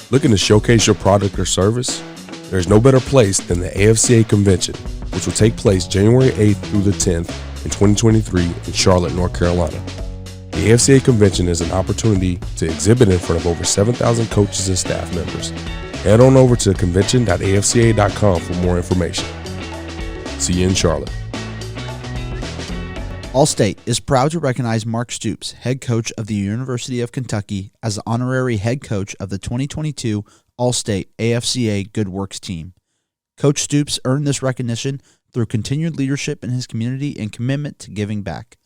Looking to showcase your product or service? There's no better place than the AFCA Convention, which will take place January 8th through the 10th in 2023 in Charlotte, North Carolina. The AFCA Convention is an opportunity to exhibit in front of over 7,000 coaches and staff members. Head on over to convention.afca.com for more information. See you in Charlotte. Allstate is proud to recognize Mark Stoops, head coach of the University of Kentucky, as the honorary head coach of the 2022 Allstate AFCA Good Works team. Coach Stoops earned this recognition through continued leadership in his community and commitment to giving back.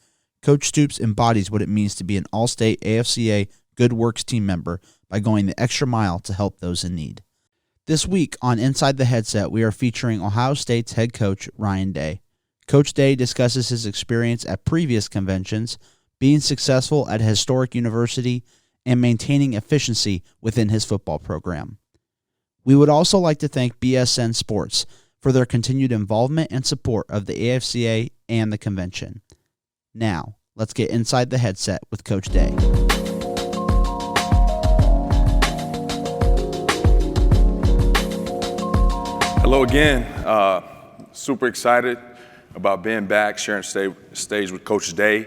Coach Stoops embodies what it means to be an Allstate AFCA Good Works team member by going the extra mile to help those in need. This week on Inside the Headset, we are featuring Ohio State's head coach, Ryan Day. Coach Day discusses his experience at previous conventions, being successful at a historic university, and maintaining efficiency within his football program. We would also like to thank BSN Sports for their continued involvement and support of the AFCA and the convention. Now, let's get inside the headset with Coach Day. Hello again. Super excited about being back, sharing stage with Coach Day.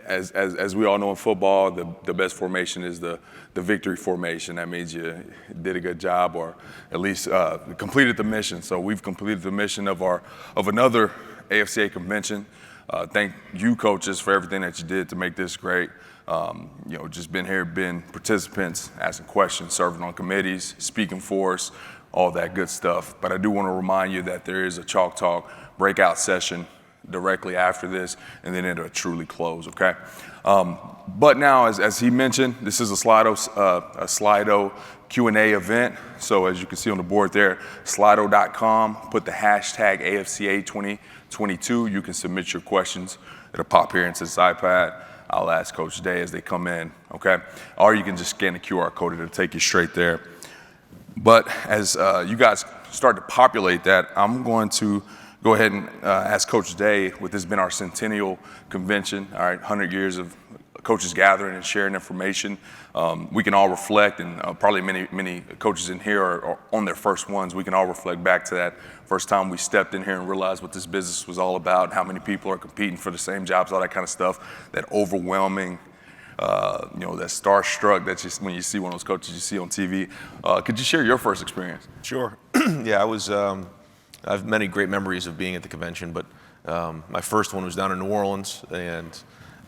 As we all know in football, the best formation is the victory formation. That means you did a good job, or at least completed the mission. So we've completed the mission of another AFCA convention. Thank you, coaches, for everything that you did to make this great. Just been here, been participants, asking questions, serving on committees, speaking for us, all that good stuff. But I do want to remind you that there is a Chalk Talk breakout session directly after this, and then it'll truly close, okay? But now, as he mentioned, this is a Slido Q&A event. So as you can see on the board there, slido.com, put the hashtag AFCA 2022. You can submit your questions. It'll pop here into this iPad. I'll ask Coach Day as they come in, okay? Or you can just scan the QR code. It'll take you straight there. But as you guys start to populate that, I'm going to go ahead and ask Coach Day, with this been our centennial convention, all right, 100 years of coaches gathering and sharing information. We can all reflect, and probably many coaches in here are on their first ones. We can all reflect back to that first time we stepped in here and realized what this business was all about, how many people are competing for the same jobs, all that kind of stuff, that overwhelming, that starstruck that when you see one of those coaches you see on TV. Could you share your first experience? Sure. Yeah, I have many great memories of being at the convention, but my first one was down in New Orleans, and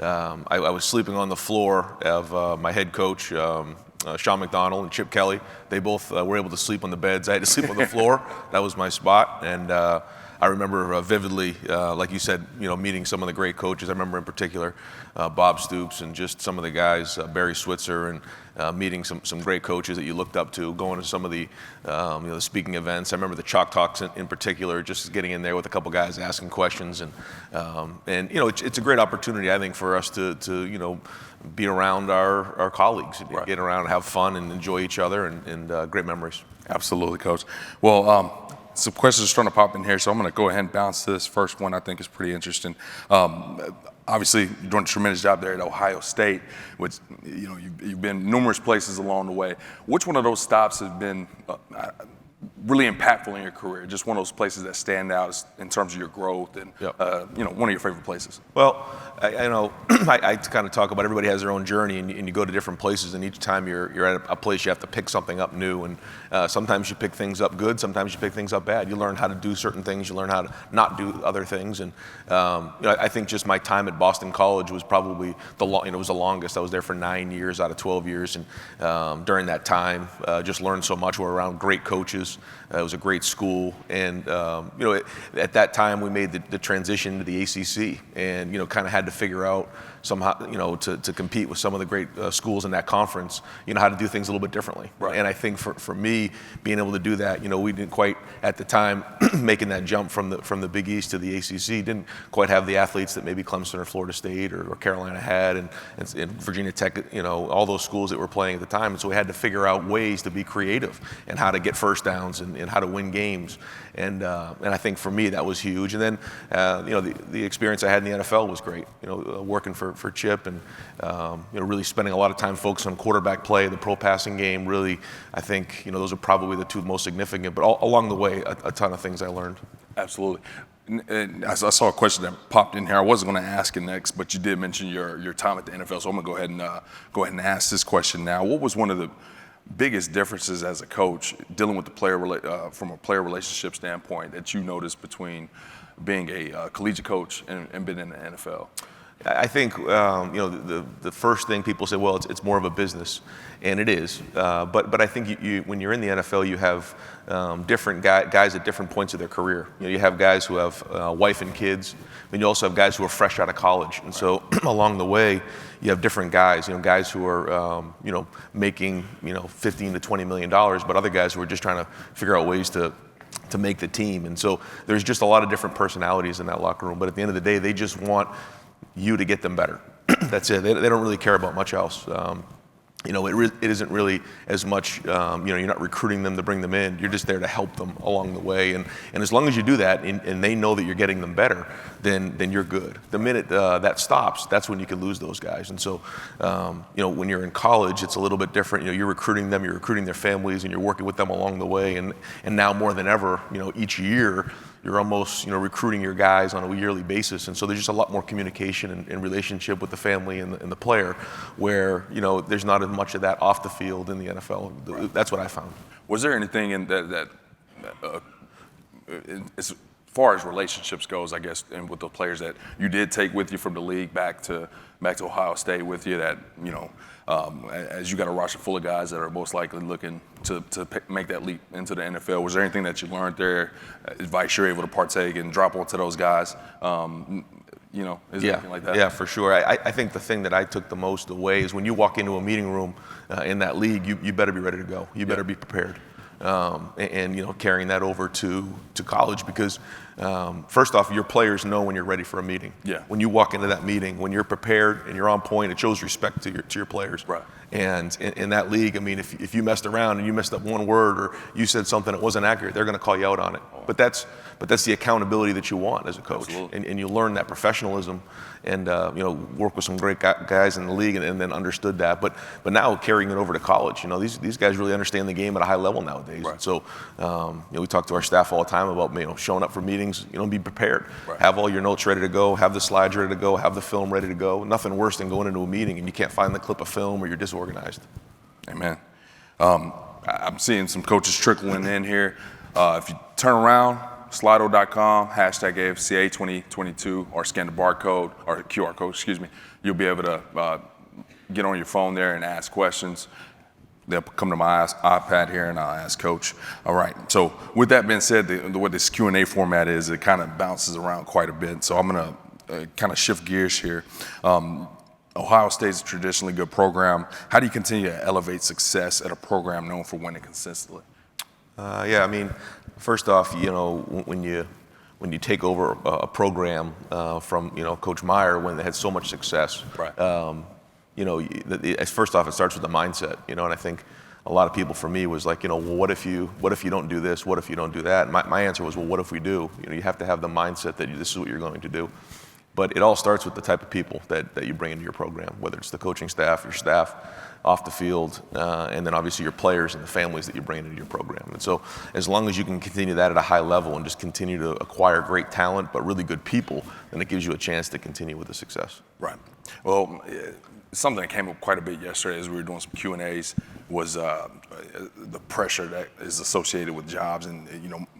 I was sleeping on the floor of my head coach, Sean McDonald and Chip Kelly. They both were able to sleep on the beds. I had to sleep on the floor. That was my spot, and I remember vividly, like you said, meeting some of the great coaches. I remember in particular Bob Stoops and just some of the guys, Barry Switzer, and meeting some great coaches that you looked up to, going to some of the the speaking events. I remember the Chalk Talks in particular, just getting in there with a couple guys asking questions, and it's a great opportunity, I think, for us to be around our colleagues, right. Get around and have fun and enjoy each other, and great memories. Absolutely, Coach. Well, some questions are starting to pop in here, so I'm going to go ahead and bounce to this first one. I think is pretty interesting. Obviously, you're doing a tremendous job there at Ohio State, which you've been numerous places along the way. Which one of those stops has been really impactful in your career? Just one of those places that stand out in terms of your growth, and yep. One of your favorite places. Well, I kind of talk about everybody has their own journey, and you go to different places, and each time you're at a place, you have to pick something up new, and sometimes you pick things up good, sometimes you pick things up bad. You learn how to do certain things, you learn how to not do other things, and I think just my time at Boston College was probably was the longest. I was there for 9 years out of 12 years, and during that time, just learned so much. We're around great coaches. It was a great school, and at that time we made the transition to the ACC, and kind of had to figure out somehow to compete with some of the great schools in that conference, how to do things a little bit differently. Right. And I think for me, being able to do that, we didn't quite at the time making that jump from the Big East to the ACC, didn't quite have the athletes that maybe Clemson or Florida State or Carolina had, and Virginia Tech, all those schools that were playing at the time. And so we had to figure out ways to be creative and how to get first downs and how to win games. And I think for me that was huge. And then the experience I had in the NFL was great. Working for for Chip, and really spending a lot of time focused on quarterback play, the pro passing game. Really, I think those are probably the two most significant. But along the way, a ton of things I learned. Absolutely. And I saw a question that popped in here. I wasn't going to ask it next, but you did mention your time at the NFL, so I'm going to go ahead and ask this question now. What was one of the biggest differences as a coach dealing with the player from a player relationship standpoint that you noticed between being a collegiate coach and being in the NFL? I think the first thing people say, well, it's more of a business, and it is. But I think when you're in the NFL, you have different guys at different points of their career. You have guys who have wife and kids, and you also have guys who are fresh out of college. And so along the way, you have different guys. Guys who are making $15 to $20 million, but other guys who are just trying to figure out ways to make the team. And so there's just a lot of different personalities in that locker room. But at the end of the day, they just want you to get them better. That's it. They don't really care about much else. It isn't really as much, you're not recruiting them to bring them in. You're just there to help them along the way. And as long as you do that and they know that you're getting them better, then you're good. The minute that stops, that's when you can lose those guys. And so, when you're in college, it's a little bit different. You're recruiting them, you're recruiting their families, and you're working with them along the way. And now more than ever, each year, you're almost recruiting your guys on a yearly basis, and so there's just a lot more communication and relationship with the family and the player, where there's not as much of that off the field in the NFL. That's what I found. Was there anything in that as far as relationships goes, I guess, and with the players that you did take with you from the league back to Ohio State with you, that as you got a roster full of guys that are most likely looking to make that leap into the NFL, was there anything that you learned there, advice you're able to partake and drop onto those guys? Is there anything like that? Yeah, for sure. I think the thing that I took the most away is when you walk into a meeting room in that league, you better be ready to go. You better be prepared. And carrying that over to college, because first off, your players know when you're ready for a meeting. Yeah. When you walk into that meeting, when you're prepared and you're on point, it shows respect to your players. Right. And in that league, I mean, if you messed around and you messed up one word or you said something that wasn't accurate, they're going to call you out on it. But that's the accountability that you want as a coach. And you learn that professionalism and work with some great guys in the league and then understood that. But now carrying it over to college, these guys really understand the game at a high level nowadays. Right. So we talk to our staff all the time about showing up for meetings. Be prepared. Right. Have all your notes ready to go. Have the slides ready to go. Have the film ready to go. Nothing worse than going into a meeting and you can't find the clip of film or you're disorganized. Amen. I'm seeing some coaches trickling in here. If you turn around, Slido.com, hashtag AFCA 2022, or scan the barcode, or QR code, you'll be able to get on your phone there and ask questions. They'll come to my iPad here and I'll ask Coach. All right, so with that being said, the way this Q&A format is, it kind of bounces around quite a bit. So I'm going to kind of shift gears here. Ohio State is a traditionally good program. How do you continue to elevate success at a program known for winning consistently? First off, when you take over a program from Coach Meyer when they had so much success, right. First off, it starts with the mindset, and I think a lot of people for me was like, well, what if you don't do this? What if you don't do that? And my answer was, well, what if we do? You have to have the mindset that this is what you're going to do. But it all starts with the type of people that you bring into your program, whether it's the coaching staff, your staff, off the field, and then obviously your players and the families that you bring into your program. And so as long as you can continue that at a high level and just continue to acquire great talent but really good people, then it gives you a chance to continue with the success. Right. Well, something that came up quite a bit yesterday as we were doing some Q&As was the pressure that is associated with jobs. And,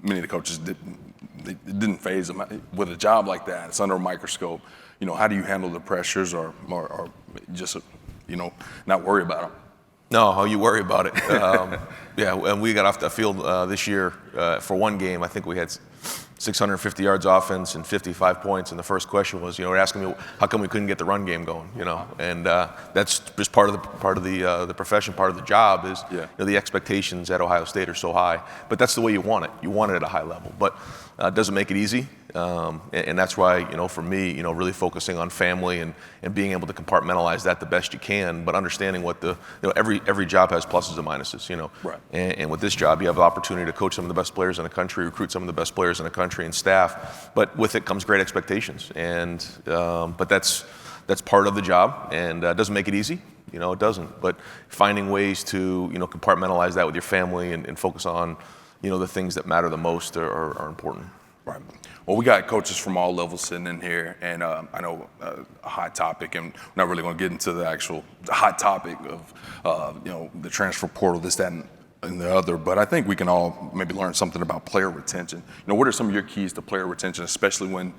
many of the coaches didn't faze them. With a job like that, it's under a microscope. How do you handle the pressures or just, not worry about them? No, you worry about it. And we got off the field this year for one game. I think we had 650 yards offense and 55 points. And the first question was, asking me how come we couldn't get the run game going, And that's just part of the profession, part of the job is the expectations at Ohio State are so high. But that's the way you want it. You want it at a high level. But it doesn't make it easy. And that's why, for me, really focusing on family and being able to compartmentalize that the best you can, but understanding what every job has pluses and minuses, Right. And with this job, you have the opportunity to coach some of the best players in the country, recruit some of the best players in the country and staff, but with it comes great expectations. And, but that's that's part of the job, and it doesn't make it easy. It doesn't. But finding ways to compartmentalize that with your family and focus on the things that matter the most are important. Right. Well, we got coaches from all levels sitting in here, and I know a hot topic, and we're not really going to get into the actual hot topic of the transfer portal, this, that, and the other. But I think we can all maybe learn something about player retention. What are some of your keys to player retention, especially when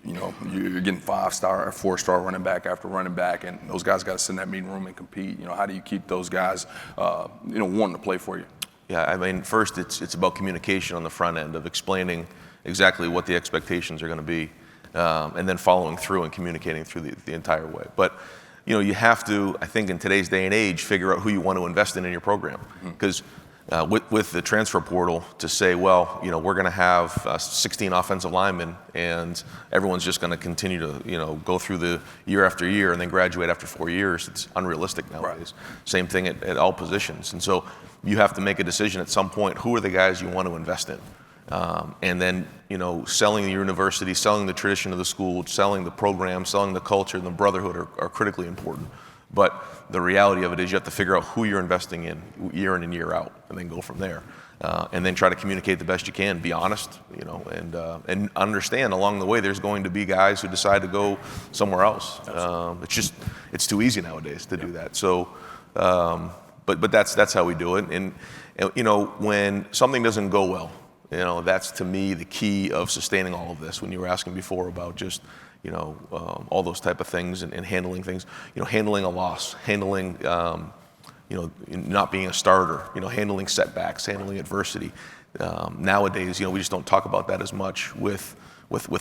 you're getting 5-star or 4-star running back after running back, and those guys got to sit in that meeting room and compete? How do you keep those guys, wanting to play for you? Yeah, I mean, first it's about communication on the front end of explaining exactly what the expectations are going to be, and then following through and communicating through the entire way. But you have to, I think, in today's day and age, figure out who you want to invest in your program, because with the transfer portal, to say, well, we're going to have 16 offensive linemen, and everyone's just going to continue to go through the year after year and then graduate after 4 years. It's unrealistic nowadays. Right. Same thing at all positions, and so you have to make a decision at some point. Who are the guys you want to invest in? And then, selling the university, selling the tradition of the school, selling the program, selling the culture and the brotherhood are critically important. But the reality of it is you have to figure out who you're investing in year in and year out, and then go from there. And then try to communicate the best you can, be honest, and understand along the way there's going to be guys who decide to go somewhere else. It's too easy nowadays to do that. So, but that's how we do it. And when something doesn't go well, that's to me the key of sustaining all of this. When you were asking before about just all those type of things and handling things, handling a loss, handling not being a starter, handling setbacks, handling adversity. Nowadays, we just don't talk about that as much with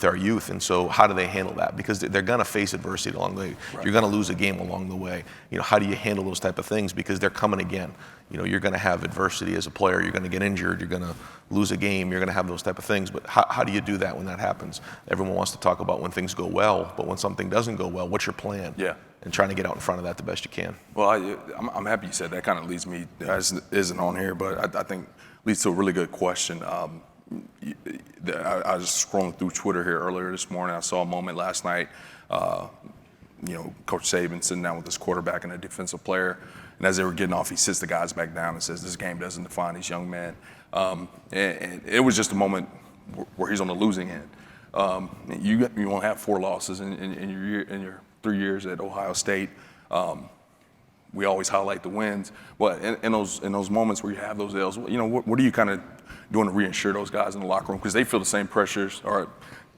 our youth. And so how do they handle that? Because they're going to face adversity along the way. Right. You're going to lose a game along the way. How do you handle those type of things? Because they're coming again. You're going to have adversity as a player. You're going to get injured. You're going to lose a game. You're going to have those type of things. But how do you do that when that happens? Everyone wants to talk about when things go well, but when something doesn't go well, what's your plan? Yeah. And trying to get out in front of that the best you can. Well, I'm happy you said that. Kind of leads me, isn't on here, but I think leads to a really good question. I was scrolling through Twitter here earlier this morning. I saw a moment last night, Coach Saban sitting down with his quarterback and a defensive player, and as they were getting off, he sits the guys back down and says, "This game doesn't define these young men." And it was just a moment where he's on the losing end. You won't have 4 losses in your 3 years at Ohio State. We always highlight the wins, but in those moments where you have those L's, what are you kind of doing to reassure those guys in the locker room, because they feel the same pressures, or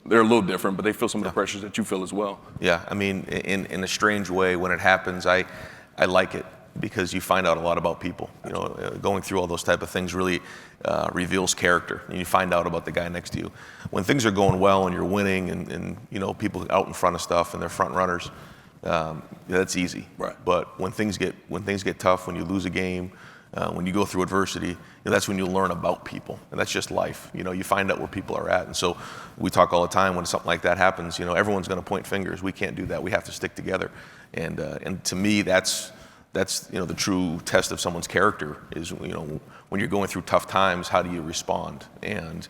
they're a little different, but they feel some of the pressures that you feel as well? Yeah, I mean, in a strange way, when it happens, I like it, because you find out a lot about people. Going through all those type of things really reveals character, and you find out about the guy next to you. When things are going well and you're winning, and people out in front of stuff and they're front runners, that's easy. Right. But when things get tough, when you lose a game, when you go through adversity, that's when you learn about people, and that's just life. You find out where people are at, and so we talk all the time when something like that happens. Everyone's going to point fingers. We can't do that. We have to stick together, and to me, that's the true test of someone's character is when you're going through tough times, how do you respond? And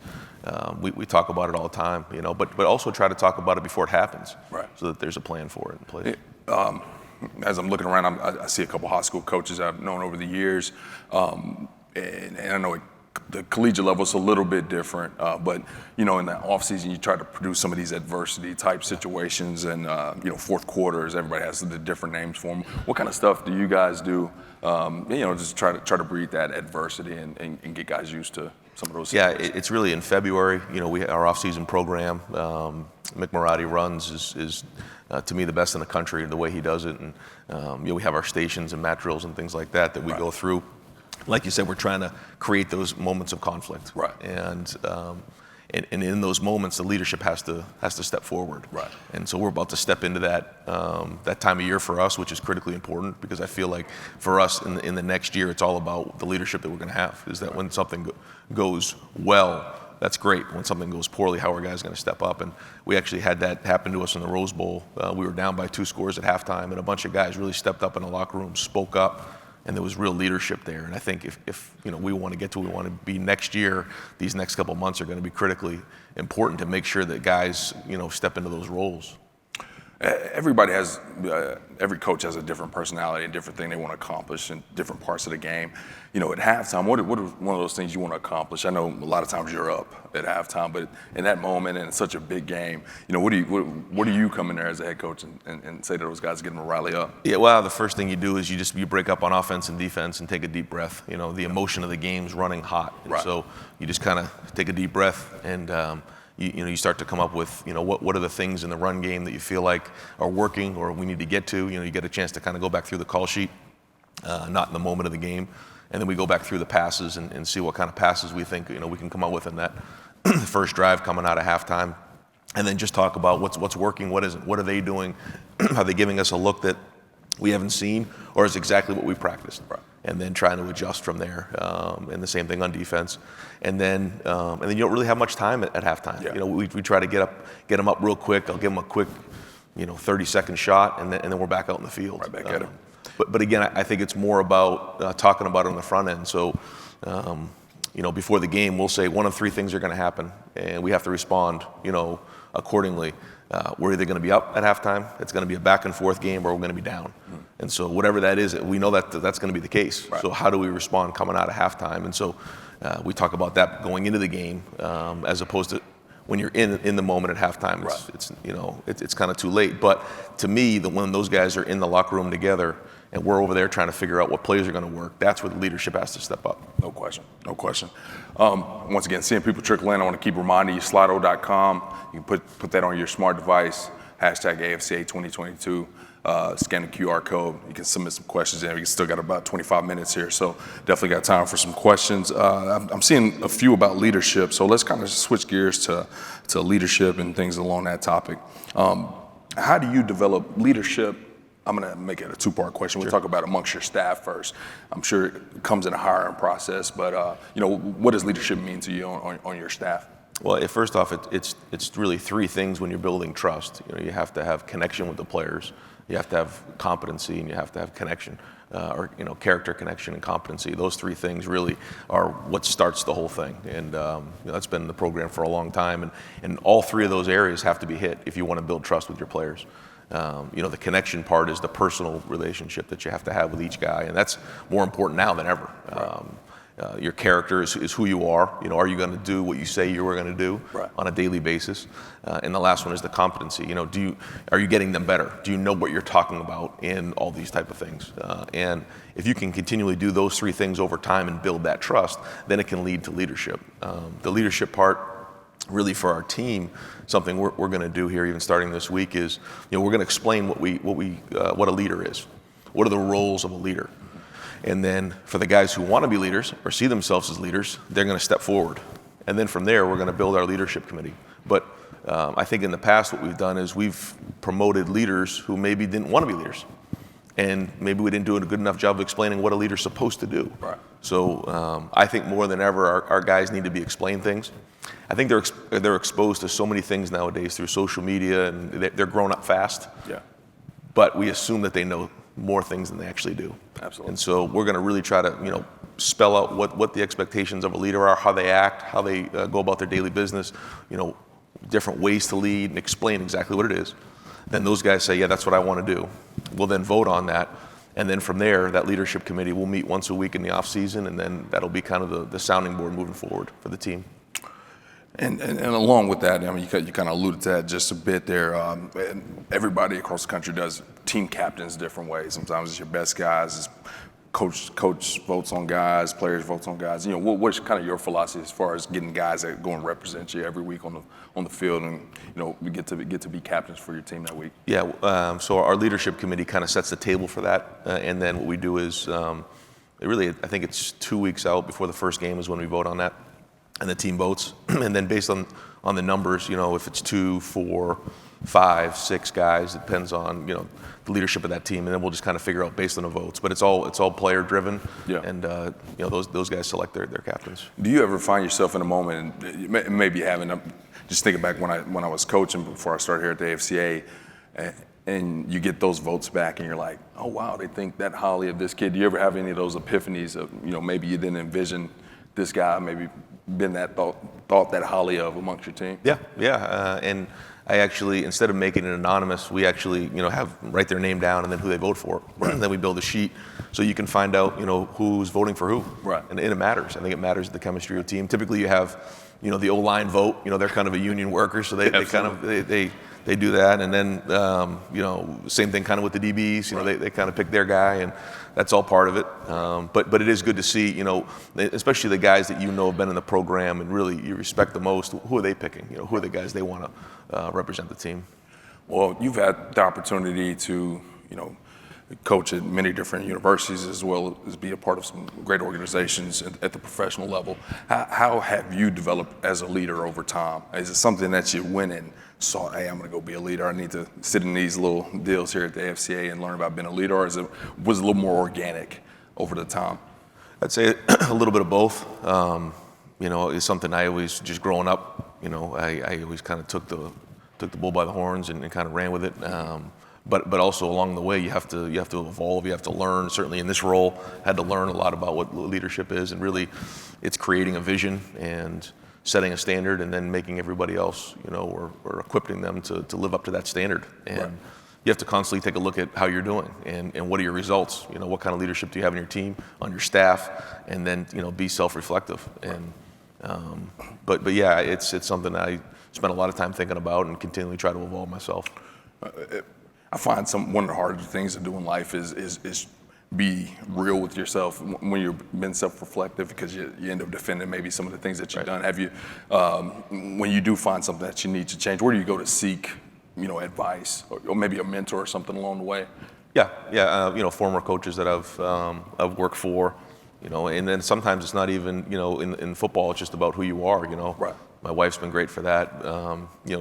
we talk about it all the time, but also try to talk about it before it happens, right? So that there's a plan for it in place. As I'm looking around, I see a couple high school coaches I've known over the years, and I know the collegiate level is a little bit different, but in the off season you try to produce some of these adversity type situations, and fourth quarters, everybody has the different names for them. What kind of stuff do you guys do? Just try to breed that adversity and get guys used to some of those situations. Yeah, it's really in February. Our off season program, Mick Marotti runs is to me the best in the country, the way he does it, and we have our stations and mat drills and things like that we go through. Like you said, we're trying to create those moments of conflict, right? And in those moments, the leadership has to step forward, right? And so we're about to step into that time of year for us, which is critically important, because I feel like for us in the next year, it's all about the leadership that we're going to have. Is that when something goes well, that's great. When something goes poorly, how are guys going to step up? And we actually had that happen to us in the Rose Bowl. We were down by 2 scores at halftime, and a bunch of guys really stepped up in the locker room, spoke up, and there was real leadership there. And I think if we want to get to where we want to be next year, these next couple of months are going to be critically important to make sure that guys step into those roles. Everybody has, every coach has a different personality and different thing they want to accomplish in different parts of the game. You know, at halftime, what are one of those things you want to accomplish? I know a lot of times you're up at halftime, but in that moment and in such a big game, you know, what do you come in there as a head coach and say to those guys, get them to rally up? Yeah, well, the first thing you do is you break up on offense and defense and take a deep breath. You know, the emotion of the game's running hot, and Right. so you just kind of take a deep breath and. You start to come up with, you know, what are the things in the run game that you feel like are working or we need to get to. You know, you get a chance to kind of go back through the call sheet, not in the moment of the game. And then we go back through the passes and see what kind of passes we think, you know, we can come up with in that first drive coming out of halftime. And then just talk about what's working, what isn't. What are they doing? Are they giving us a look that we haven't seen or is exactly what we practiced? Right. And then trying to adjust from there, and the same thing on defense, and then you don't really have much time at halftime. Yeah. You know, we try to get them up real quick. I'll give them a quick, 30-second shot, and then we're back out in the field. Right back at them. But again, I think it's more about talking about it on the front end. So, before the game, we'll say one of three things are going to happen, and we have to respond, accordingly. We're either going to be up at halftime, it's going to be a back and forth game, or we're going to be down. And so whatever that is, we know that's going to be the case. Right. So how do we respond coming out of halftime? And so we talk about that going into the game, as opposed to when you're in the moment at halftime. It's kind of too late. But to me, when those guys are in the locker room together and we're over there trying to figure out what plays are going to work, that's where the leadership has to step up. No question. Once again, seeing people trickle in, I want to keep reminding you, slido.com. You can put that on your smart device, #AFCA 2022. Scan the QR code. You can submit some questions in. We still got about 25 minutes here, so definitely got time for some questions. I'm seeing a few about leadership, so let's kind of switch gears to leadership and things along that topic. How do you develop leadership? I'm going to make it a two-part question. We'll talk about amongst your staff first. I'm sure it comes in a hiring process, but what does leadership mean to you on your staff? Well, first off, it's really three things when you're building trust. You have to have connection with the players, you have to have competency, and you have to have connection, or character, connection, and competency. Those three things really are what starts the whole thing, and that's been the program for a long time. And all three of those areas have to be hit if you want to build trust with your players. The connection part is the personal relationship that you have to have with each guy, and that's more important now than ever. Your character is who you are. Are you going to do what you say you were going to do on a daily basis? And the last one is the competency. Are you getting them better? Do you know what you're talking about in all these type of things? And if you can continually do those three things over time and build that trust, then it can lead to leadership. The leadership part, really for our team, something we're going to do here, even starting this week, is we're going to explain what a leader is. What are the roles of a leader? And then for the guys who want to be leaders or see themselves as leaders, they're going to step forward. And then from there, we're going to build our leadership committee. But I think in the past what we've done is we've promoted leaders who maybe didn't want to be leaders. And maybe we didn't do a good enough job of explaining what a leader's supposed to do. Right. So I think more than ever, our guys need to be explained things. I think they're exposed to so many things nowadays through social media, and they're growing up fast. Yeah. But we assume that they know more things than they actually do. Absolutely. And so we're going to really try to, spell out what the expectations of a leader are, how they act, how they go about their daily business, different ways to lead, and explain exactly what it is. Then those guys say, yeah, that's what I want to do. We'll then vote on that. And then from there, that leadership committee will meet once a week in the off season, and then that'll be kind of the sounding board moving forward for the team. And along with that, I mean, you kind of alluded to that just a bit there. And everybody across the country does team captains different ways. Sometimes it's your best guys, it's coach votes on guys, players votes on guys. What's kind of your philosophy as far as getting guys that go and represent you every week on the field, and we get to be captains for your team that week? Yeah. So our leadership committee kind of sets the table for that, and then what we do is, I think it's 2 weeks out before the first game is when we vote on that. And the team votes, and then based on the numbers, if it's 2, 4, 5, 6 guys, it depends on the leadership of that team, and then we'll just kind of figure out based on the votes. But it's all player driven, and those guys select their captains. Do you ever find yourself in a moment, and maybe having just thinking back when I was coaching before I started here at the AFCA, and you get those votes back, and you're like, oh wow, they think that highly of this kid. Do you ever have any of those epiphanies of maybe you didn't envision this guy maybe been that thought that highly of amongst your team? Yeah, and I actually, instead of making it anonymous, we actually, have write their name down and then who they vote for. And then we build a sheet so you can find out, who's voting for who. Right. And it matters. I think it matters the chemistry of the team. Typically, you have, the O-line vote. They're kind of a union worker, so they do that. And then, same thing kind of with the DBs. They kind of pick their guy, and that's all part of it. But it is good to see, especially the guys that have been in the program and really you respect the most. Who are they picking? Who are the guys they want to represent the team? Well, you've had the opportunity to, coach at many different universities as well as be a part of some great organizations at the professional level. How have you developed as a leader over time? Is it something that you went and saw, hey, I'm going to go be a leader, I need to sit in these little deals here at the AFCA and learn about being a leader, or was it a little more organic over the time? I'd say a little bit of both. It's something I always, just growing up, I always kind of took the bull by the horns and kind of ran with it. But also along the way, you have to evolve. You have to learn. Certainly in this role, had to learn a lot about what leadership is, and really, it's creating a vision and setting a standard, and then making everybody else, or equipping them to live up to that standard. And right. You have to constantly take a look at how you're doing and what are your results. What kind of leadership do you have in your team, on your staff, and then be self-reflective. And but yeah, it's something I spend a lot of time thinking about and continually try to evolve myself. I find one of the harder things to do in life is be real with yourself when you're being self-reflective, because you end up defending maybe some of the things that you've done. Have you, when you do find something that you need to change, where do you go to seek, advice or maybe a mentor or something along the way? Yeah. Former coaches that I've worked for, and then sometimes it's not even, in football, it's just about who you are, Right. My wife's been great for that.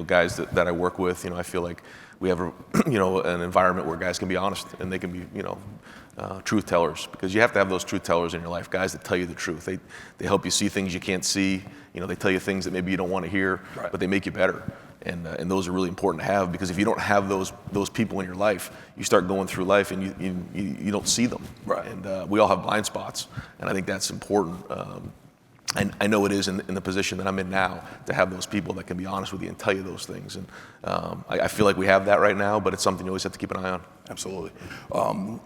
Guys that I work with, I feel like we have an environment where guys can be honest and they can be, truth tellers, because you have to have those truth tellers in your life, guys that tell you the truth. They help you see things you can't see. They tell you things that maybe you don't want to hear, right. but they make you better. And those are really important to have, because if you don't have those people in your life, you start going through life and you don't see them. Right. And we all have blind spots, and I think that's important. And I know it is in the position that I'm in now, to have those people that can be honest with you and tell you those things. And I feel like we have that right now, but it's something you always have to keep an eye on. Absolutely.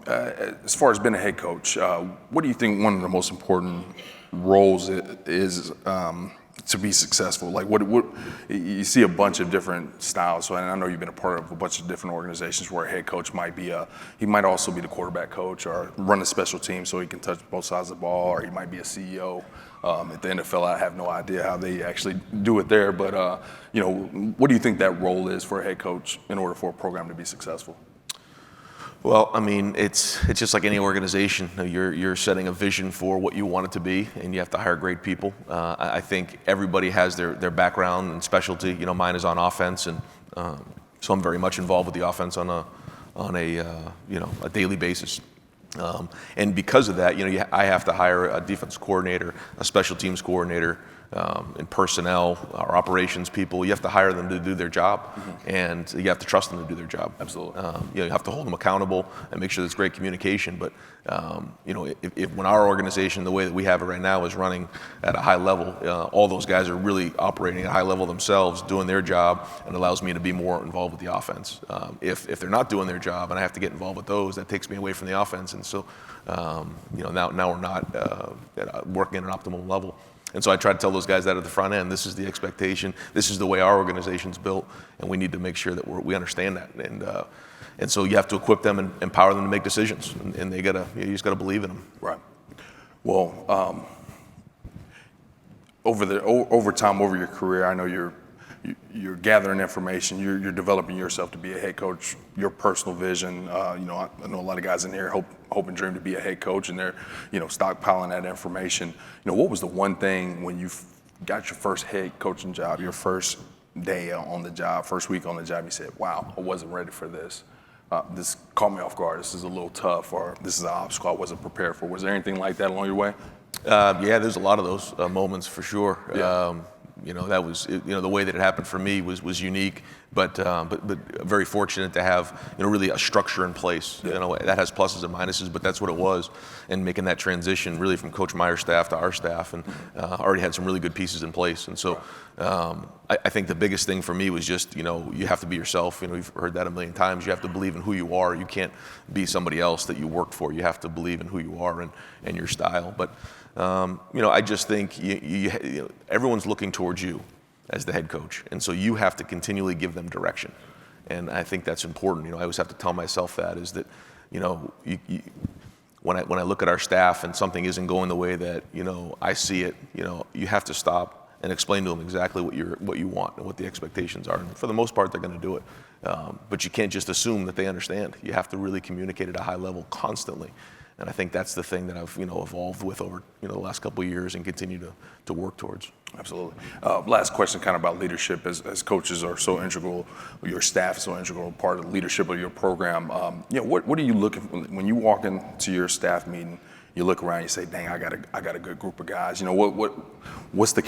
As far as being a head coach, what do you think one of the most important roles is to be successful? Like, what you see a bunch of different styles. So, and I know you've been a part of a bunch of different organizations where a head coach might be he might also be the quarterback coach or run a special team so he can touch both sides of the ball, or he might be a CEO. At the NFL, I have no idea how they actually do it there, but what do you think that role is for a head coach in order for a program to be successful? Well, I mean, it's just like any organization. You're setting a vision for what you want it to be, and you have to hire great people. I think everybody has their background and specialty. Mine is on offense, and so I'm very much involved with the offense on a daily basis. And because of that, I have to hire a defense coordinator, a special teams coordinator, and personnel, our operations people. You have to hire them to do their job, mm-hmm. and you have to trust them to do their job. Absolutely. You have to hold them accountable and make sure there's great communication. But if when our organization, the way that we have it right now, is running at a high level, all those guys are really operating at a high level themselves, doing their job, and allows me to be more involved with the offense. If they're not doing their job and I have to get involved with those, that takes me away from the offense. And so, now we're not working at an optimal level. And so I try to tell those guys that at the front end, this is the expectation, this is the way our organization's built, and we need to make sure that we understand that. And so you have to equip them and empower them to make decisions, and you just gotta believe in them. Right. Well, over time, over your career, I know you're gathering information, you're developing yourself to be a head coach, your personal vision. I know a lot of guys in here hope and dream to be a head coach, and they're stockpiling that information. What was the one thing when you got your first head coaching job, your first day on the job, first week on the job, you said, wow, I wasn't ready for this. This caught me off guard, this is a little tough, or this is an obstacle I wasn't prepared for. Was there anything like that along your way? Yeah, there's a lot of those moments for sure. Yeah. That was, the way that it happened for me was unique, but very fortunate to have, really a structure in place. Yeah. That has pluses and minuses, but that's what it was. And making that transition really from Coach Meyer's staff to our staff, and already had some really good pieces in place. And so, I think the biggest thing for me was just, you have to be yourself. You've heard that a million times. You have to believe in who you are. You can't be somebody else that you worked for. You have to believe in who you are and your style. But, I just think everyone's looking towards you as the head coach. And so you have to continually give them direction. And I think that's important. I always have to tell myself that is that, when I look at our staff and something isn't going the way that, I see it, you have to stop and explain to them exactly what you want and what the expectations are. And for the most part, they're going to do it. But you can't just assume that they understand. You have to really communicate at a high level constantly. And I think that's the thing that I've evolved with over the last couple of years and continue to work towards. Absolutely. Last question, kind of about leadership. As coaches are so integral, your staff is so integral part of the leadership of your program. What are you looking for when you walk into your staff meeting? You look around, you say, "Dang, I got a good group of guys." What's the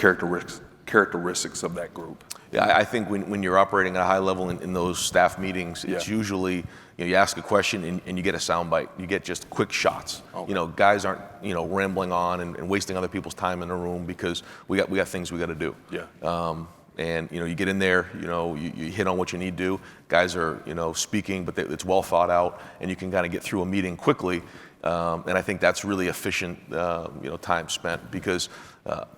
characteristics of that group? Yeah, I think when you're operating at a high level in those staff meetings, it's usually you ask a question and you get a soundbite. You get just quick shots. Okay. Guys aren't rambling on and wasting other people's time in the room because we got things we got to do. Yeah. And you get in there, you hit on what you need to do. Guys are speaking, but it's well thought out, and you can kind of get through a meeting quickly. And I think that's really efficient, time spent because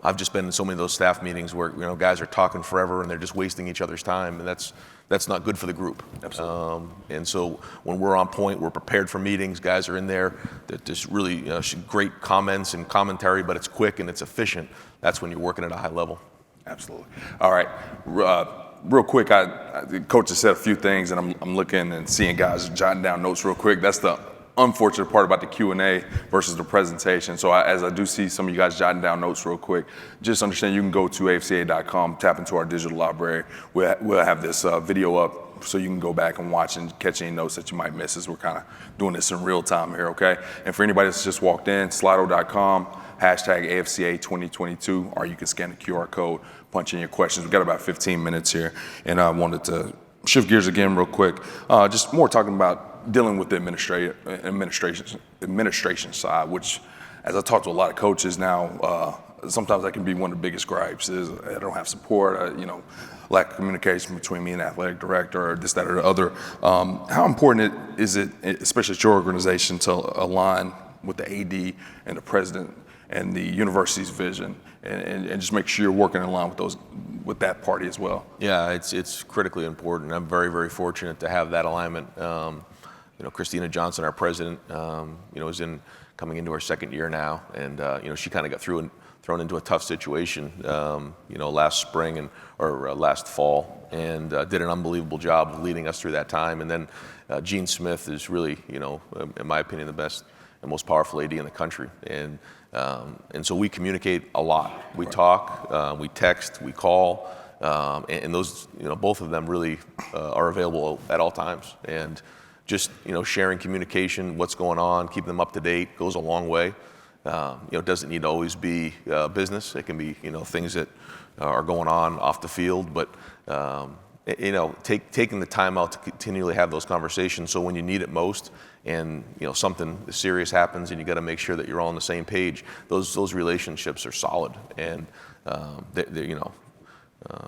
I've just been in so many of those staff meetings where guys are talking forever and they're just wasting each other's time, and that's not good for the group. Absolutely. And so when we're on point, we're prepared for meetings. Guys are in there. That just really great comments and commentary, but it's quick and it's efficient. That's when you're working at a high level. Absolutely. All right. Real quick, the coach has said a few things, and I'm looking and seeing guys jotting down notes real quick. That's the unfortunate part about the Q&A versus the presentation. So as I do see some of you guys jotting down notes real quick, just understand you can go to afca.com, tap into our digital library. We'll have this video up so you can go back and watch and catch any notes that you might miss as we're kind of doing this in real time here, okay? And for anybody that's just walked in, slido.com, #AFCA 2022, or you can scan the QR code, punch in your questions. We've got about 15 minutes here, and I wanted to shift gears again real quick. Just more talking about dealing with the administration side, which, as I talk to a lot of coaches now, sometimes that can be one of the biggest gripes is I don't have support, lack of communication between me and the athletic director or this, that, or the other. How important is it, especially at your organization, to align with the AD and the president and the university's vision and just make sure you're working in line with that party as well? Yeah, it's critically important. I'm very, very fortunate to have that alignment. Christina Johnson, our president, is coming into her second year now, and she kind of got thrown into a tough situation, last spring or last fall, and did an unbelievable job of leading us through that time. And then Gene Smith is really, in my opinion, the best and most powerful AD in the country, and so we communicate a lot. We talk, we text, we call, and those, both of them really are available at all times. And just sharing communication, what's going on, keeping them up to date goes a long way. It doesn't need to always be business. It can be things that are going on off the field, but taking the time out to continually have those conversations. So when you need it most, and something serious happens, and you got to make sure that you're all on the same page. Those relationships are solid, and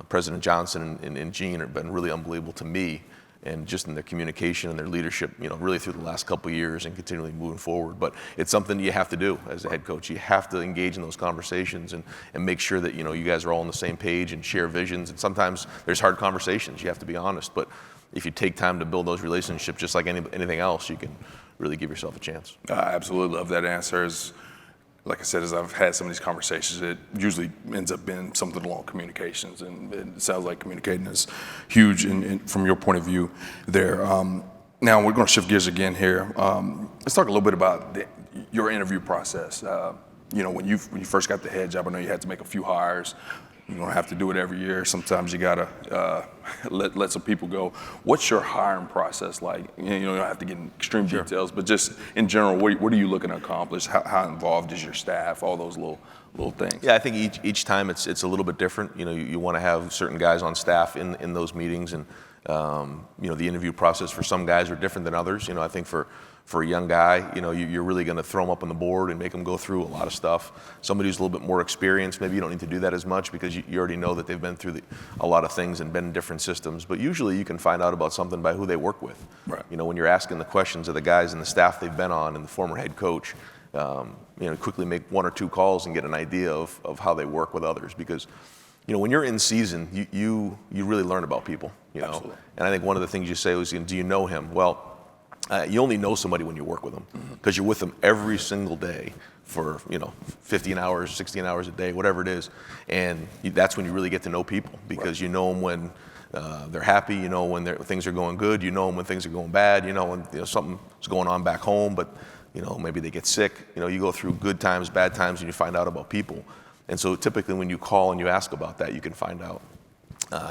President Johnson and Gene have been really unbelievable to me. And just in their communication and their leadership, really through the last couple of years and continually moving forward. But it's something you have to do as a head coach. You have to engage in those conversations and make sure that, you guys are all on the same page and share visions. And sometimes there's hard conversations, you have to be honest. But if you take time to build those relationships, just like anything else, you can really give yourself a chance. I absolutely love that answer. Like I said, as I've had some of these conversations, it usually ends up being something along communications, and it sounds like communicating is huge from your point of view there. Now we're going to shift gears again here. Let's talk a little bit about your interview process. When you first got the head job, I know you had to make a few hires. You don't have to do it every year. Sometimes you gotta let some people go. What's your hiring process like? You don't have to get in extreme details, but just in general, what are you looking to accomplish? How involved is your staff? All those little things. Yeah, I think each time it's a little bit different. You want to have certain guys on staff in those meetings, and the interview process for some guys are different than others. I think for for a young guy, you're really going to throw him up on the board and make him go through a lot of stuff. Somebody who's a little bit more experienced, maybe you don't need to do that as much because you already know that they've been through a lot of things and been in different systems. But usually you can find out about something by who they work with. Right. When you're asking the questions of the guys and the staff they've been on and the former head coach, quickly make 1 or 2 calls and get an idea of how they work with others. Because when you're in season, you really learn about people. Absolutely. And I think one of the things you say was, do you know him? Well, you only know somebody when you work with them because you're with them every single day for 15 hours, 16 hours a day, whatever it is, and that's when you really get to know people because you know them when they're happy, when things are going good, them when things are going bad, when something's going on back home, but maybe they get sick. You go through good times, bad times, and you find out about people. And so typically when you call and you ask about that, you can find out.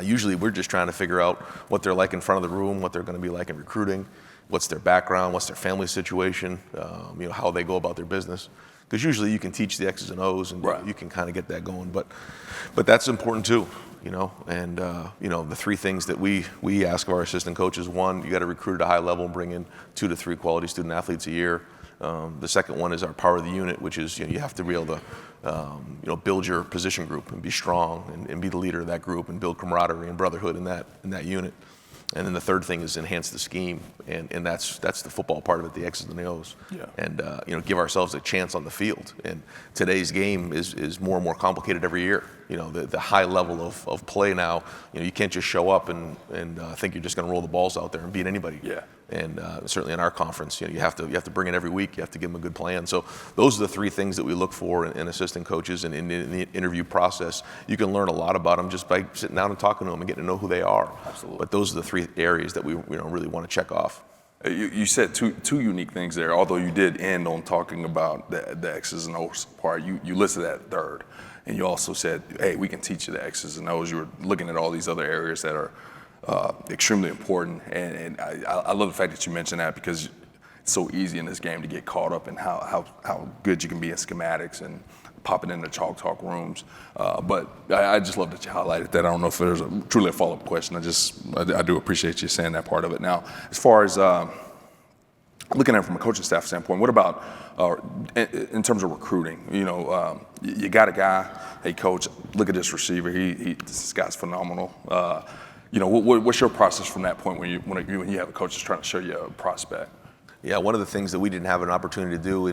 Usually we're just trying to figure out what they're like in front of the room, what they're going to be like in recruiting, what's their background, what's their family situation, how they go about their business. Because usually you can teach the X's and O's and right. you can kind of get that going. But that's important too, And, the 3 things that we ask of our assistant coaches: 1, you got to recruit at a high level and bring in 2 to 3 quality student athletes a year. The second one is our power of the unit, which is you have to be able to build your position group and be strong and be the leader of that group and build camaraderie and brotherhood in that unit. And then the third thing is enhance the scheme, and that's the football part of it, the X's and the O's. Yeah. And give ourselves a chance on the field. And today's game is more and more complicated every year. The high level of play now. You can't just show up and think you're just going to roll the balls out there and beat anybody. Yeah. And certainly in our conference, you have to bring it every week. You have to give them a good plan. So those are the 3 things that we look for in assistant coaches, and in the interview process, you can learn a lot about them just by sitting down and talking to them and getting to know who they are. Absolutely. But those are the 3 areas that we really want to check off. You said two unique things there. Although you did end on talking about the X's and O's part, you listed that third, and you also said, "Hey, we can teach you the X's and O's." You were looking at all these other areas that are extremely important, and I love the fact that you mentioned that because it's so easy in this game to get caught up in how good you can be in schematics and popping into chalk talk rooms. But I just love that you highlighted that. I don't know if there's truly a follow-up question. I do appreciate you saying that part of it. Now, as far as looking at it from a coaching staff standpoint, what about in terms of recruiting? You got a guy, hey coach, look at this receiver. This guy's phenomenal. What's your process from that point when you have a coach that's trying to show you a prospect? Yeah, one of the things that we didn't have an opportunity to do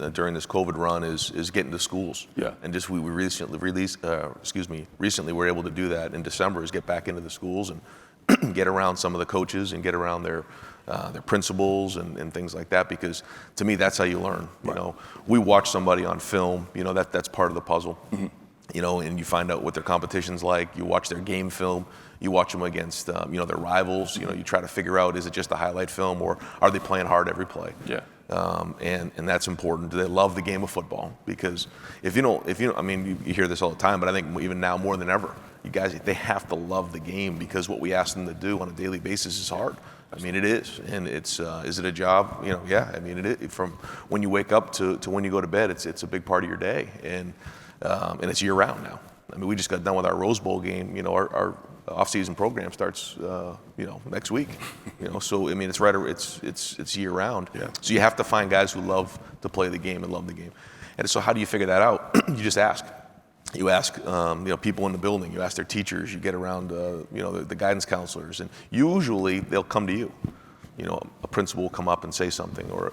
during this COVID run is get into schools. Yeah. And just we recently were able to do that in December, is get back into the schools and get around some of the coaches and get around their principals and things like that, because to me that's how you learn. Right. We watch somebody on film, that's part of the puzzle. Mm-hmm. And you find out what their competition's like. You watch their game film. You watch them against, their rivals. You try to figure out, is it just a highlight film or are they playing hard every play? Yeah. And that's important. Do they love the game of football? Because if you don't, you hear this all the time, but I think even now more than ever, you guys, they have to love the game, because what we ask them to do on a daily basis is hard. It is, and it's. Is it a job? Yeah. It is. From when you wake up to when you go to bed, it's a big part of your day, and it's year round now. We just got done with our Rose Bowl game. Our off-season program starts, next week. So it's year round. Yeah. So you have to find guys who love to play the game and love the game. And so how do you figure that out? You just ask. You ask, people in the building. You ask their teachers. You get around, the guidance counselors, and usually they'll come to you. A principal will come up and say something, or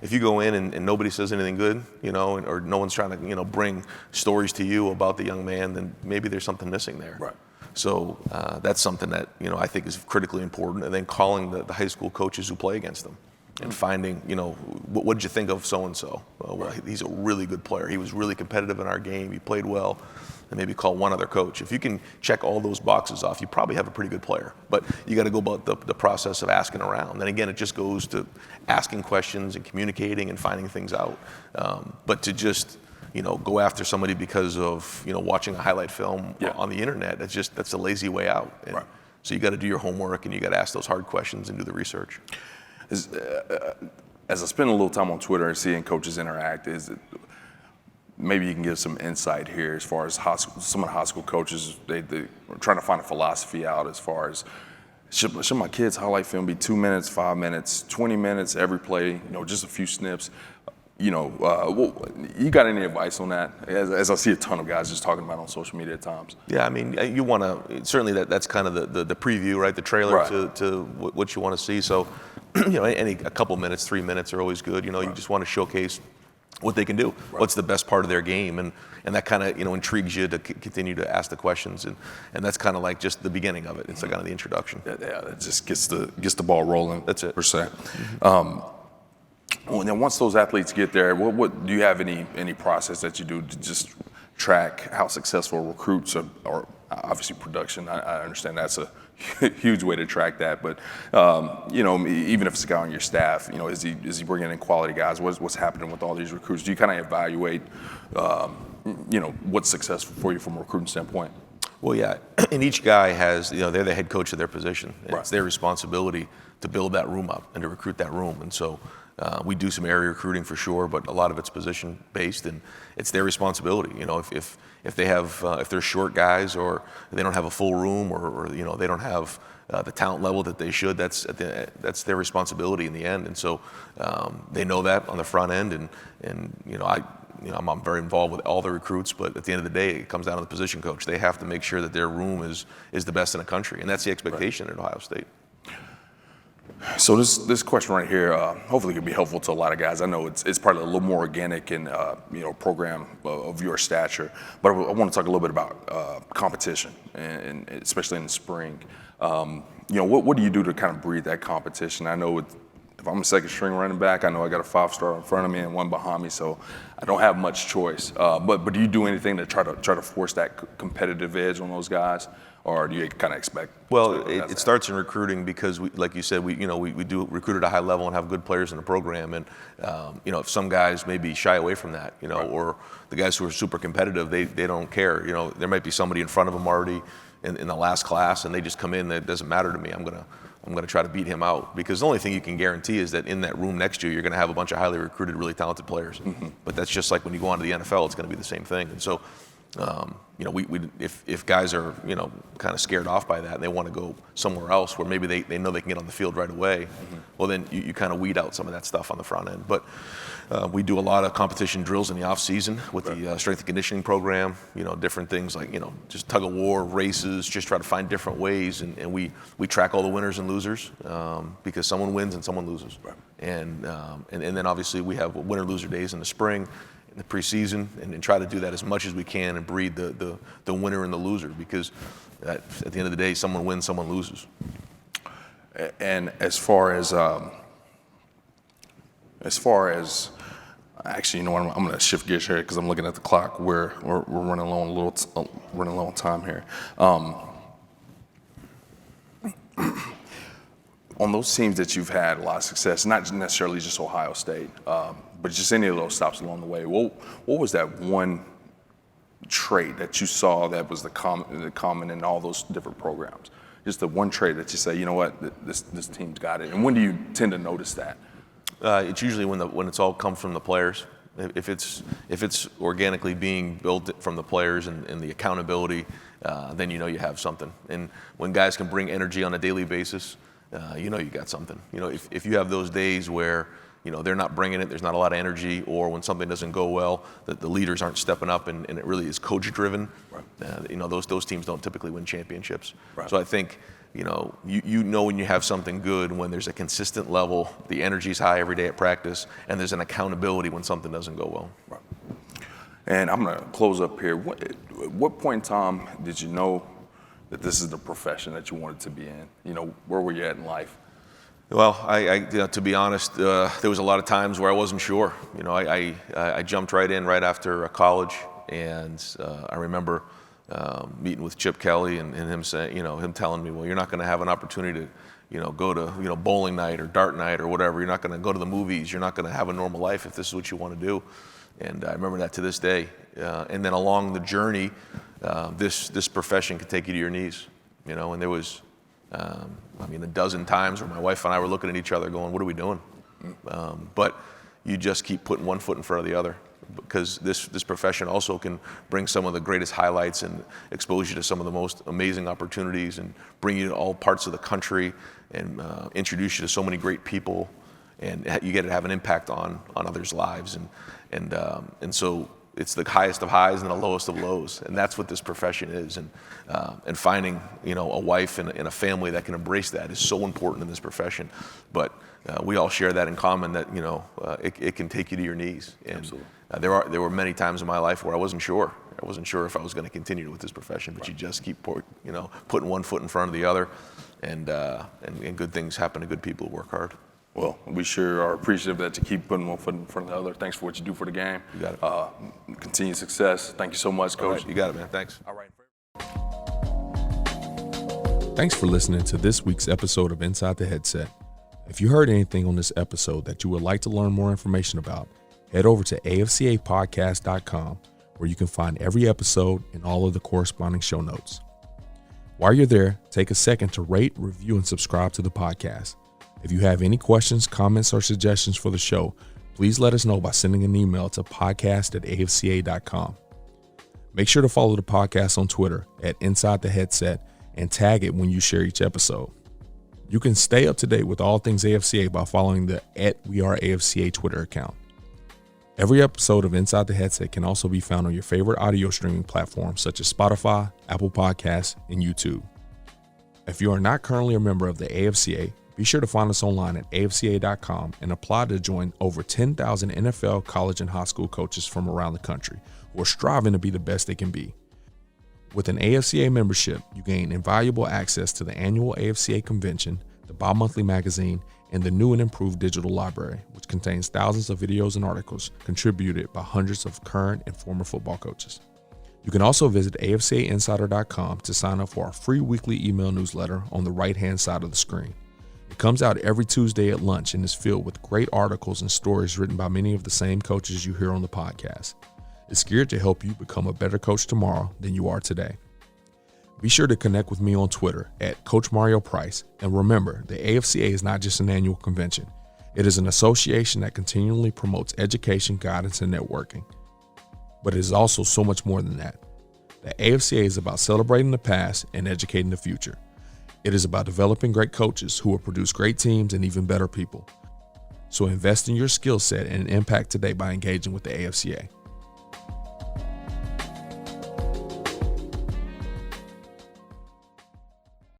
if you go in and nobody says anything good, or no one's trying to bring stories to you about the young man, then maybe there's something missing there. Right. So that's something that I think is critically important. And then calling the high school coaches who play against them and finding, what did you think of so and so? Well, he's a really good player. He was really competitive in our game. He played well. And maybe call one other coach. If you can check all those boxes off, you probably have a pretty good player. But you got to go about the process of asking around. Then again, it just goes to asking questions and communicating and finding things out. But to just go after somebody because of watching a highlight film on the internet, that's a lazy way out. Right. So you got to do your homework, and you got to ask those hard questions and do the research. As I spend a little time on Twitter and seeing coaches interact, maybe you can give some insight here as far as some of the high school coaches, they're trying to find a philosophy out as far as, should my kids' highlight film be 2 minutes, 5 minutes, 20 minutes every play? Just a few snips. You got any advice on that? As I see a ton of guys just talking about it on social media at times. Yeah, I mean, you want to certainly that's kind of the preview, right? The trailer Right. to what you want to see. So, a couple minutes, 3 minutes are always good. You just want to showcase what they can do. Right. What's the best part of their game, and that kind of intrigues you to continue to ask the questions, and that's kind of like just the beginning of it. It's like kind of the introduction. Yeah, it just gets the ball rolling. That's it. Per se. Well, then once those athletes get there, what do you have any process that you do to just track how successful recruits are, or obviously production? I understand that's a huge way to track that, but even if it's a guy on your staff, is he bringing in quality guys? What's happening with all these recruits? Do you kind of evaluate, what's successful for you from a recruiting standpoint? Well, yeah, and each guy has, they're the head coach of their position. And Right. It's their responsibility to build that room up and to recruit that room. And so we do some area recruiting for sure, but a lot of it's position based, and it's their responsibility. If they have if they're short guys, or they don't have a full room, or they don't have the talent level that they should, that's their responsibility in the end. And so they know that on the front end, and I'm very involved with all the recruits, but at the end of the day, it comes down to the position coach. They have to make sure that their room is the best in the country, and that's the expectation Right. at Ohio State. So this question right here, hopefully could be helpful to a lot of guys. I know it's probably a little more organic and program of your stature, but I want to talk a little bit about competition, and especially in the spring. What do you do to kind of breed that competition? I know if I'm a second string running back, I know I got a 5-star in front of me and one behind me, so I don't have much choice. But do you do anything to try to force that competitive edge on those guys? Or do you kind of expect? Well, it starts in recruiting, because like you said, we do recruit at a high level and have good players in the program, and if some guys maybe shy away from that, Right. or the guys who are super competitive, they don't care. There might be somebody in front of them already in the last class, and they just come in. That doesn't matter to me. I'm gonna try to beat him out, because the only thing you can guarantee is that in that room next to you, you're gonna have a bunch of highly recruited, really talented players. Mm-hmm. But that's just like when you go on to the NFL, it's gonna be the same thing. And so, if guys are kind of scared off by that and they want to go somewhere else where maybe they know they can get on the field right away, mm-hmm. well then you kind of weed out some of that stuff on the front end. But we do a lot of competition drills in the off season with the strength and conditioning program. Different things like just tug of war, races, just try to find different ways, and we track all the winners and losers, because someone wins and someone loses. Right. And then obviously we have winner loser days in the spring, in the preseason, and try to do that as much as we can and breed the winner and the loser, because at the end of the day, someone wins, someone loses. And as far as actually, I'm going to shift gears here because I'm looking at the clock. We're running low on time here. On those teams that you've had a lot of success, not necessarily just Ohio State, but just any of those stops along the way, what was that one trait that you saw that was the common in all those different programs? Just the one trait that you say, you know what, this team's got it. And when do you tend to notice that? It's usually when it's all come from the players. If it's organically being built from the players and the accountability, then you have something. And when guys can bring energy on a daily basis, you got something. If you have those days where they're not bringing it, there's not a lot of energy, or when something doesn't go well, that the leaders aren't stepping up, and it really is coach driven. Right. Those teams don't typically win championships. Right. So I think you know when you have something good when there's a consistent level, the energy's high every day at practice, and there's an accountability when something doesn't go well. Right. And I'm going to close up here. What point in time did you know that this is the profession that you wanted to be in? Where were you at in life? Well, to be honest, there was a lot of times where I wasn't sure. I jumped right in right after college, and I remember meeting with Chip Kelly and him saying, him telling me, well, you're not going to have an opportunity to, go to, bowling night or dart night or whatever. You're not going to go to the movies. You're not going to have a normal life if this is what you want to do. And I remember that to this day. And then along the journey, this profession could take you to your knees, and there was, a dozen times where my wife and I were looking at each other going, what are we doing? But you just keep putting one foot in front of the other, because this profession also can bring some of the greatest highlights and expose you to some of the most amazing opportunities and bring you to all parts of the country and introduce you to so many great people, and you get to have an impact on others' lives, and so it's the highest of highs and the lowest of lows, and that's what this profession is. And finding a wife and a family that can embrace that is so important in this profession. But we all share that in common, that it can take you to your knees. And Absolutely. There were many times in my life where I wasn't sure. I wasn't sure if I was going to continue with this profession, but you just keep putting one foot in front of the other, and good things happen to good people who work hard. Well, we sure are appreciative that you keep putting one foot in front of the other. Thanks for what you do for the game. You got it. Continued success. Thank you so much, Coach. All right, you got it, man. Thanks. All right. Thanks for listening to this week's episode of Inside the Headset. If you heard anything on this episode that you would like to learn more information about, head over to afcapodcast.com, where you can find every episode and all of the corresponding show notes. While you're there, take a second to rate, review, and subscribe to the podcast. If you have any questions, comments, or suggestions for the show, please let us know by sending an email to podcast@afca.com. Make sure to follow the podcast on Twitter @InsideTheHeadset and tag it when you share each episode. You can stay up to date with all things AFCA by following the @WeAreAFCA Twitter account. Every episode of Inside the Headset can also be found on your favorite audio streaming platforms such as Spotify, Apple Podcasts, and YouTube. If you are not currently a member of the AFCA, be sure to find us online at afca.com and apply to join over 10,000 NFL, college, and high school coaches from around the country who are striving to be the best they can be. With an AFCA membership, you gain invaluable access to the annual AFCA convention, the bi-monthly magazine, and the new and improved digital library, which contains thousands of videos and articles contributed by hundreds of current and former football coaches. You can also visit afcainsider.com to sign up for our free weekly email newsletter on the right-hand side of the screen. It comes out every Tuesday at lunch and is filled with great articles and stories written by many of the same coaches you hear on the podcast. It's geared to help you become a better coach tomorrow than you are today. Be sure to connect with me on Twitter @CoachMarioPrice, and remember, the AFCA is not just an annual convention. It is an association that continually promotes education, guidance, and networking. But it is also so much more than that. The AFCA is about celebrating the past and educating the future. It is about developing great coaches who will produce great teams and even better people. So invest in your skill set and impact today by engaging with the AFCA.